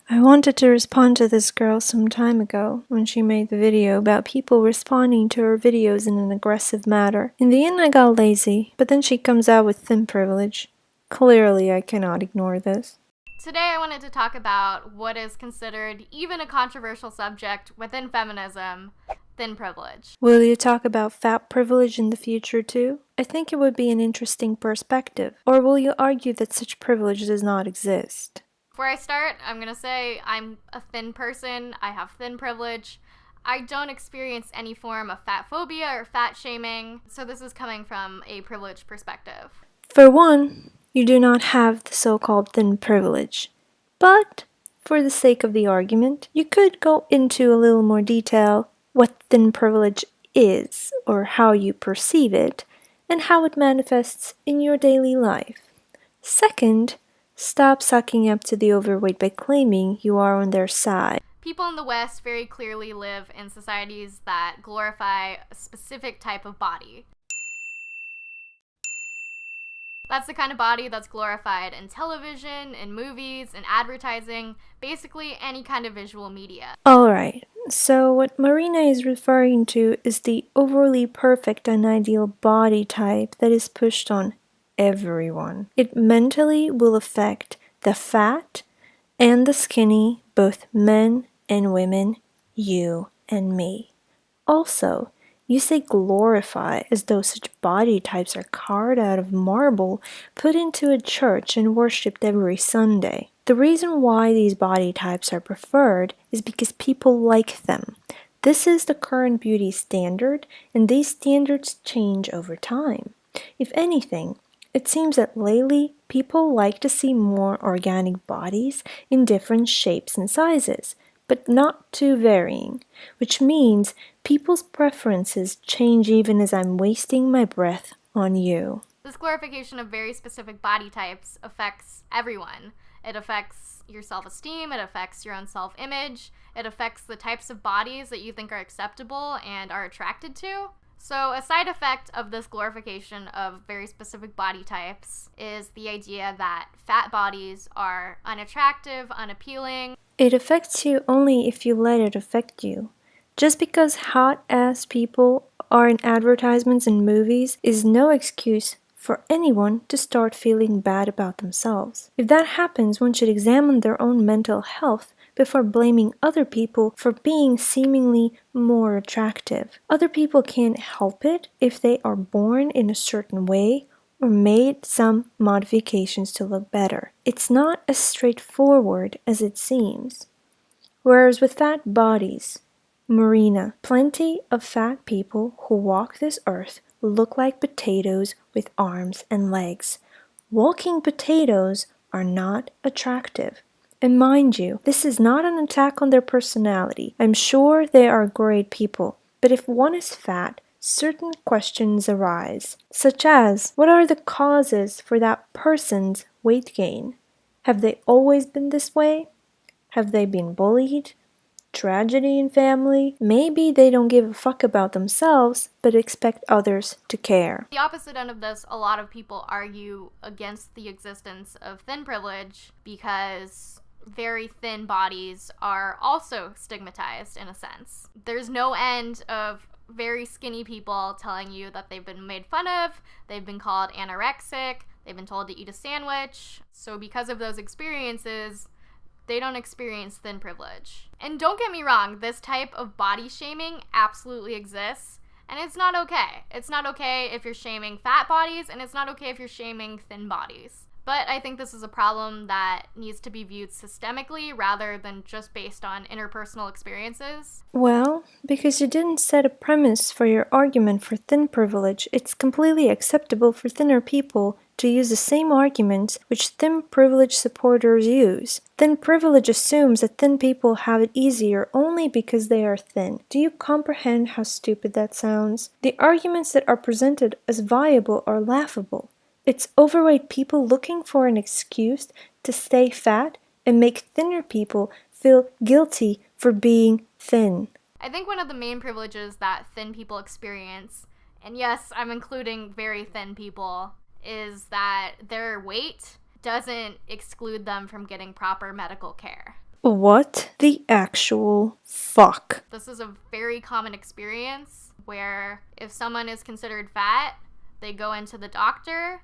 I wanted to respond to this girl some time ago when she made the video about people responding to her videos in an aggressive manner. In the end I got lazy, but then she comes out with thin privilege. Clearly I cannot ignore this. Today I wanted to talk about what is considered even a controversial subject within feminism, thin privilege. Will you talk about fat privilege in the future too? I think it would be an interesting perspective. Or will you argue that such privilege does not exist? Before I start, I'm going to say I'm a thin person. I have thin privilege. I don't experience any form of fat phobia or fat shaming, so this is coming from a privileged perspective. For one, you do not have the so-called thin privilege. But, for the sake of the argument, you could go into a little more detail what thin privilege is, or how you perceive it, and how it manifests in your daily life. Second, stop sucking up to the overweight by claiming you are on their side. People in the West very clearly live in societies that glorify a specific type of body. That's the kind of body that's glorified in television, in movies, in advertising, basically any kind of visual media. Alright, so what Marina is referring to is the overly perfect and ideal body type that is pushed on everyone. It mentally will affect the fat and the skinny, both men and women, you and me. Also, you say glorify as though such body types are carved out of marble, put into a church and worshipped every Sunday. The reason why these body types are preferred is because people like them. This is the current beauty standard, and these standards change over time. If anything, it seems that lately people like to see more organic bodies in different shapes and sizes, but not too varying, which means people's preferences change even as I'm wasting my breath on you. This glorification of very specific body types affects everyone. It affects your self-esteem, it affects your own self-image, it affects the types of bodies that you think are acceptable and are attracted to. So a side effect of this glorification of very specific body types is the idea that fat bodies are unattractive, unappealing. It affects you only if you let it affect you. Just because hot-ass people are in advertisements and movies is no excuse for anyone to start feeling bad about themselves. If that happens, one should examine their own mental health before blaming other people for being seemingly more attractive. Other people can't help it if they are born in a certain way or made some modifications to look better. It's not as straightforward as it seems. Whereas with fat bodies, Marina, plenty of fat people who walk this earth look like potatoes with arms and legs. Walking potatoes are not attractive. And mind you, this is not an attack on their personality. I'm sure they are great people, but if one is fat, certain questions arise, such as, what are the causes for that person's weight gain? Have they always been this way? Have they been bullied? Tragedy in family? Maybe they don't give a fuck about themselves, but expect others to care. The opposite end of this, a lot of people argue against the existence of thin privilege because very thin bodies are also stigmatized in a sense. There's no end of very skinny people telling you that they've been made fun of, they've been called anorexic, they've been told to eat a sandwich. So because of those experiences, they don't experience thin privilege. And don't get me wrong, this type of body shaming absolutely exists, and it's not okay. It's not okay if you're shaming fat bodies, and it's not okay if you're shaming thin bodies. But I think this is a problem that needs to be viewed systemically rather than just based on interpersonal experiences. Well, because you didn't set a premise for your argument for thin privilege, it's completely acceptable for thinner people to use the same arguments which thin privilege supporters use. Thin privilege assumes that thin people have it easier only because they are thin. Do you comprehend how stupid that sounds? The arguments that are presented as viable are laughable. It's overweight people looking for an excuse to stay fat and make thinner people feel guilty for being thin. I think one of the main privileges that thin people experience, and yes, I'm including very thin people, is that their weight doesn't exclude them from getting proper medical care. What the actual fuck? This is a very common experience where if someone is considered fat, they go into the doctor,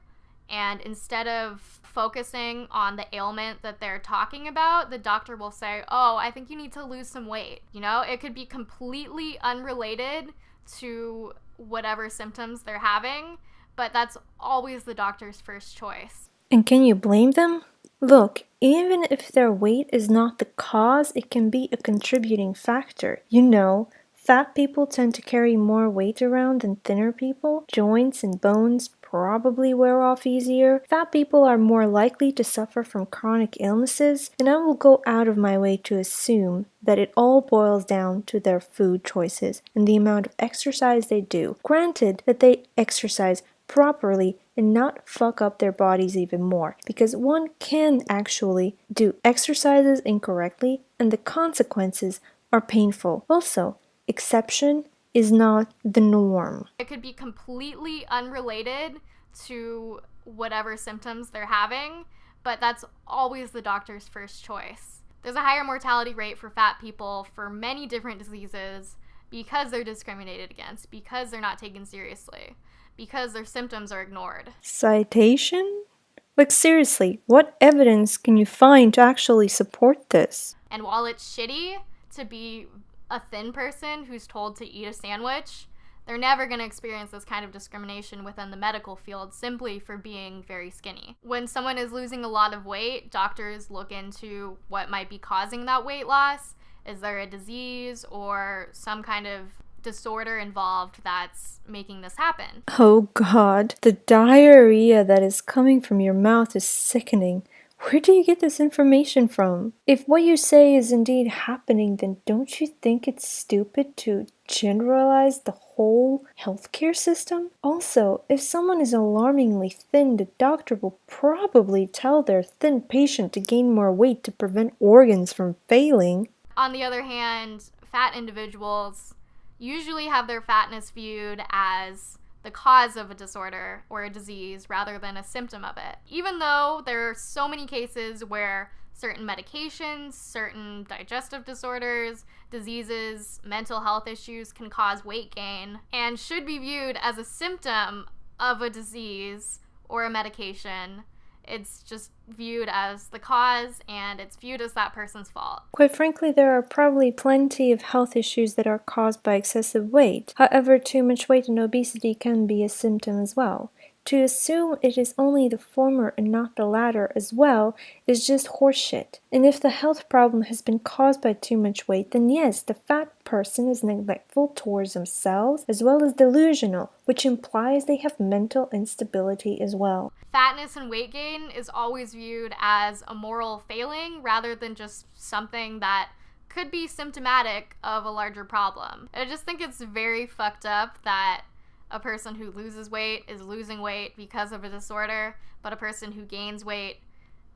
and instead of focusing on the ailment that they're talking about, the doctor will say, "Oh, I think you need to lose some weight." You know, it could be completely unrelated to whatever symptoms they're having, but that's always the doctor's first choice. And can you blame them? Look, even if their weight is not the cause, it can be a contributing factor. You know, fat people tend to carry more weight around than thinner people. Joints and bones probably wear off easier. Fat people are more likely to suffer from chronic illnesses, and I will go out of my way to assume that it all boils down to their food choices and the amount of exercise they do. Granted that they exercise properly and not fuck up their bodies even more, because one can actually do exercises incorrectly and the consequences are painful. Also, exception is not the norm. It could be completely unrelated to whatever symptoms they're having, but that's always the doctor's first choice. There's a higher mortality rate for fat people for many different diseases because they're discriminated against, because they're not taken seriously, because their symptoms are ignored. Citation? Like, seriously, what evidence can you find to actually support this? And while it's shitty to be a thin person who's told to eat a sandwich, they're never going to experience this kind of discrimination within the medical field simply for being very skinny. When someone is losing a lot of weight, doctors look into what might be causing that weight loss. Is there a disease or some kind of disorder involved that's making this happen? Oh god, the diarrhea that is coming from your mouth is sickening. Where do you get this information from? If what you say is indeed happening, then don't you think it's stupid to generalize the whole healthcare system? Also, if someone is alarmingly thin, the doctor will probably tell their thin patient to gain more weight to prevent organs from failing. On the other hand, fat individuals usually have their fatness viewed as the cause of a disorder or a disease rather than a symptom of it. Even though there are so many cases where certain medications, certain digestive disorders, diseases, mental health issues can cause weight gain and should be viewed as a symptom of a disease or a medication, it's just viewed as the cause and it's viewed as that person's fault. Quite frankly, there are probably plenty of health issues that are caused by excessive weight. However, too much weight and obesity can be a symptom as well. To assume it is only the former and not the latter as well is just horseshit. And if the health problem has been caused by too much weight, then yes, the fat person is neglectful towards themselves as well as delusional, which implies they have mental instability as well. Fatness and weight gain is always viewed as a moral failing rather than just something that could be symptomatic of a larger problem. I just think it's very fucked up that a person who loses weight is losing weight because of a disorder, but a person who gains weight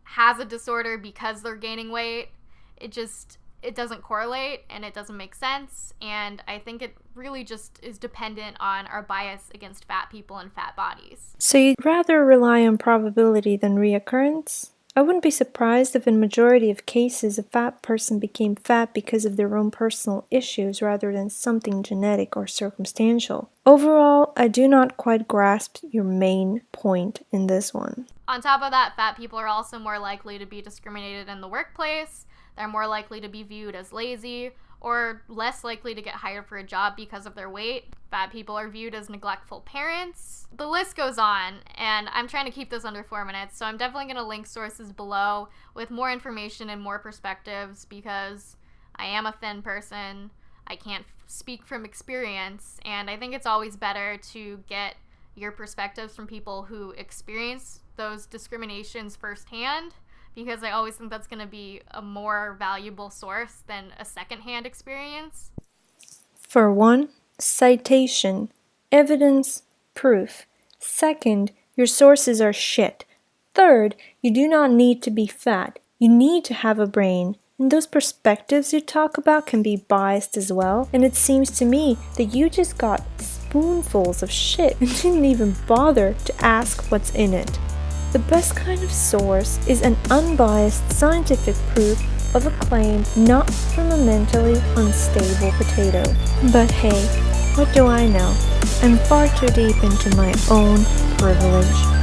has a disorder because they're gaining weight. It doesn't correlate and it doesn't make sense, and I think it really just is dependent on our bias against fat people and fat bodies. So you'd rather rely on probability than reoccurrence? I wouldn't be surprised if in majority of cases a fat person became fat because of their own personal issues rather than something genetic or circumstantial. Overall, I do not quite grasp your main point in this one. On top of that, fat people are also more likely to be discriminated in the workplace. They're more likely to be viewed as lazy or less likely to get hired for a job because of their weight. Fat people are viewed as neglectful parents. The list goes on, and I'm trying to keep this under 4 minutes, so I'm definitely going to link sources below with more information and more perspectives because I am a thin person. I can't speak from experience, and I think it's always better to get your perspectives from people who experience those discriminations firsthand, because I always think that's going to be a more valuable source than a secondhand experience. For one, citation, evidence, proof. Second, your sources are shit. Third, you do not need to be fat. You need to have a brain. And those perspectives you talk about can be biased as well. And it seems to me that you just got spoonfuls of shit and didn't even bother to ask what's in it. The best kind of source is an unbiased scientific proof of a claim, not from a mentally unstable potato. But hey, what do I know? I'm far too deep into my own privilege.